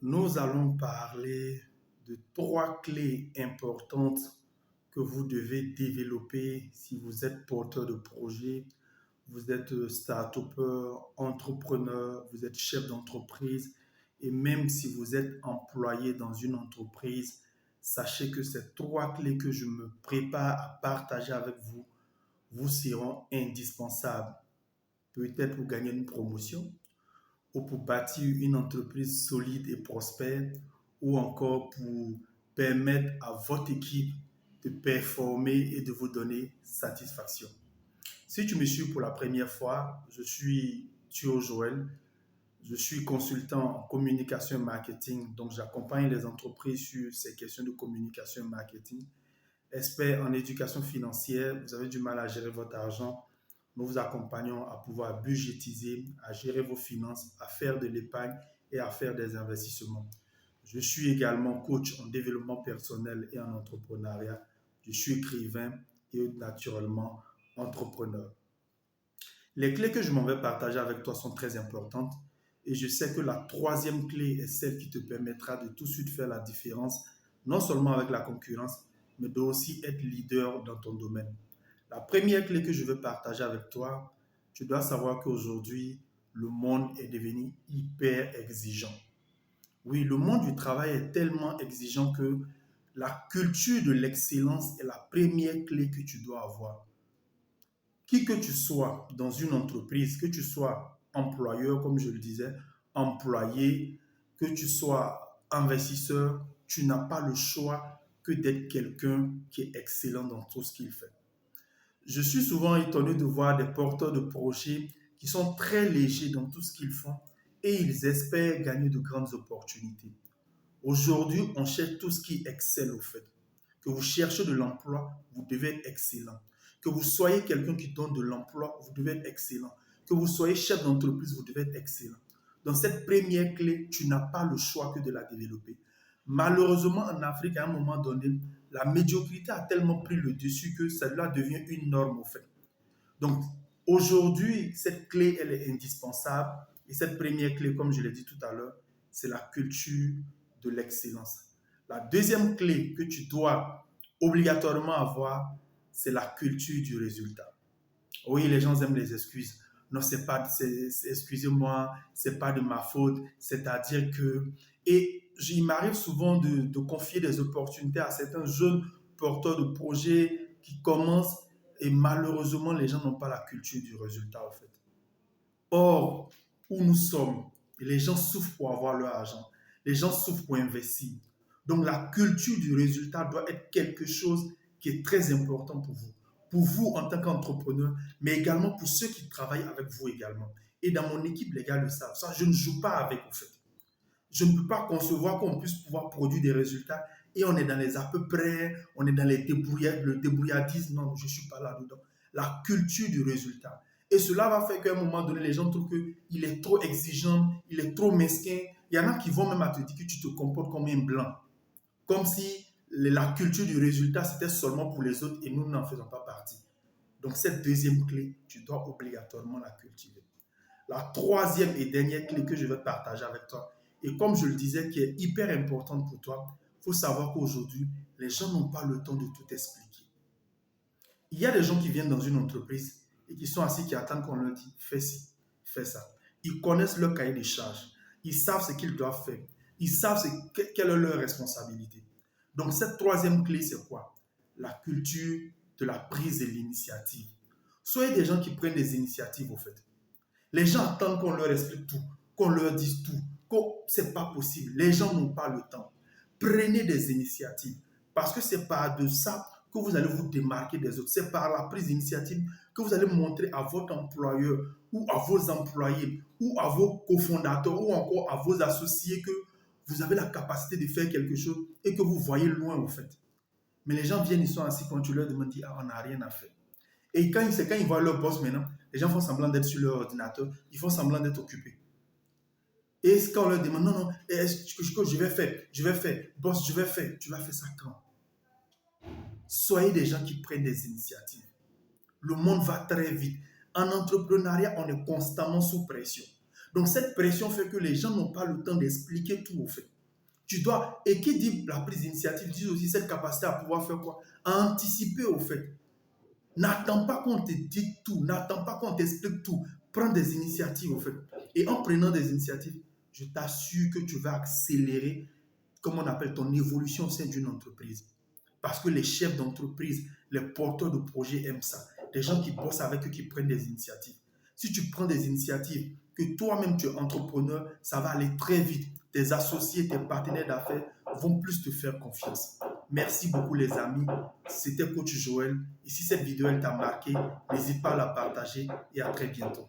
Nous allons parler de trois clés importantes que vous devez développer si vous êtes porteur de projet, vous êtes start-upper, entrepreneur, vous êtes chef d'entreprise et même si vous êtes employé dans une entreprise, sachez que ces trois clés que je me prépare à partager avec vous vous seront indispensables. Peut-être pour gagner une promotion, ou pour bâtir une entreprise solide et prospère, ou encore pour permettre à votre équipe de performer et de vous donner satisfaction. Si tu me suis pour la première fois, je suis Thio Joël, je suis consultant en communication et marketing, donc j'accompagne les entreprises sur ces questions de communication et marketing. Expert en éducation financière, vous avez du mal à gérer votre argent, nous vous accompagnons à pouvoir budgétiser, à gérer vos finances, à faire de l'épargne et à faire des investissements. Je suis également coach en développement personnel et en entrepreneuriat. Je suis écrivain et naturellement entrepreneur. Les clés que je m'en vais partager avec toi sont très importantes et je sais que la troisième clé est celle qui te permettra de tout de suite faire la différence, non seulement avec la concurrence, mais de aussi être leader dans ton domaine. La première clé que je veux partager avec toi, tu dois savoir qu'aujourd'hui, le monde est devenu hyper exigeant. Oui, le monde du travail est tellement exigeant que la culture de l'excellence est la première clé que tu dois avoir. Qui que tu sois dans une entreprise, que tu sois employeur, comme je le disais, employé, que tu sois investisseur, tu n'as pas le choix que d'être quelqu'un qui est excellent dans tout ce qu'il fait. Je suis souvent étonné de voir des porteurs de projets qui sont très légers dans tout ce qu'ils font et ils espèrent gagner de grandes opportunités. Aujourd'hui, on cherche tout ce qui excelle au fait. Que vous cherchez de l'emploi, vous devez être excellent. Que vous soyez quelqu'un qui donne de l'emploi, vous devez être excellent. Que vous soyez chef d'entreprise, vous devez être excellent. Dans cette première clé, tu n'as pas le choix que de la développer. Malheureusement, en Afrique, à un moment donné, la médiocrité a tellement pris le dessus que cela devient une norme au fait. Donc, aujourd'hui, cette clé, elle est indispensable. Et cette première clé, comme je l'ai dit tout à l'heure, c'est la culture de l'excellence. La deuxième clé que tu dois obligatoirement avoir, c'est la culture du résultat. Oui, les gens aiment les excuses. Non, excusez-moi, c'est pas de ma faute. C'est-à-dire que, et il m'arrive souvent de confier des opportunités à certains jeunes porteurs de projets qui commencent et malheureusement, les gens n'ont pas la culture du résultat, en fait. Or, où nous sommes, les gens souffrent pour avoir leur argent. Les gens souffrent pour investir. Donc, la culture du résultat doit être quelque chose qui est très important pour vous. Pour vous en tant qu'entrepreneur, mais également pour ceux qui travaillent avec vous également. Et dans mon équipe, les gars le savent. Ça, je ne joue pas avec, en fait. Je ne peux pas concevoir qu'on puisse pouvoir produire des résultats et on est dans les à peu près, on est dans le débrouillardisme. Non, je ne suis pas là-dedans. La culture du résultat. Et cela va faire qu'à un moment donné, les gens trouvent qu'il est trop exigeant, il est trop mesquin. Il y en a qui vont même te dire que tu te comportes comme un blanc. Comme si la culture du résultat, c'était seulement pour les autres et nous n'en faisons pas partie. Donc cette deuxième clé, tu dois obligatoirement la cultiver. La troisième et dernière clé que je vais partager avec toi, et comme je le disais, qui est hyper importante pour toi, il faut savoir qu'aujourd'hui, les gens n'ont pas le temps de tout expliquer. Il y a des gens qui viennent dans une entreprise et qui sont assis, qui attendent qu'on leur dise fais ci, fais ça. Ils connaissent leur cahier de charges. Ils savent ce qu'ils doivent faire. Ils savent quelle est leur responsabilité. Donc, cette troisième clé, c'est quoi? La culture de la prise de l'initiative. Soyez des gens qui prennent des initiatives, au fait. Les gens attendent qu'on leur explique tout, qu'on leur dise tout, que ce n'est pas possible. Les gens n'ont pas le temps. Prenez des initiatives parce que c'est par de ça que vous allez vous démarquer des autres. C'est par la prise d'initiative que vous allez montrer à votre employeur ou à vos employés ou à vos cofondateurs ou encore à vos associés que vous avez la capacité de faire quelque chose et que vous voyez loin en fait. Mais les gens viennent, ils sont assis quand tu leur demandes, ah, on n'a rien à faire. Et c'est quand ils voient leur boss maintenant, les gens font semblant d'être sur leur ordinateur, ils font semblant d'être occupés. Et quand on leur demande, non, non, je vais faire, boss, je vais faire, tu vas faire ça quand? Soyez des gens qui prennent des initiatives. Le monde va très vite. En entrepreneuriat, on est constamment sous pression. Donc, cette pression fait que les gens n'ont pas le temps d'expliquer tout, au fait. Tu dois, et qui dit la prise d'initiative, dit aussi cette capacité à pouvoir faire quoi? À anticiper, au fait. N'attends pas qu'on te dise tout, n'attends pas qu'on t'explique tout. Prends des initiatives, au fait. Et en prenant des initiatives, je t'assure que tu vas accélérer, comme on appelle, ton évolution au sein d'une entreprise. Parce que les chefs d'entreprise, les porteurs de projets aiment ça. Des gens qui bossent avec eux, qui prennent des initiatives. Si tu prends des initiatives, que toi-même tu es entrepreneur, ça va aller très vite. Tes associés, tes partenaires d'affaires vont plus te faire confiance. Merci beaucoup les amis. C'était Coach Joël. Et si cette vidéo t'a marqué, n'hésite pas à la partager et à très bientôt.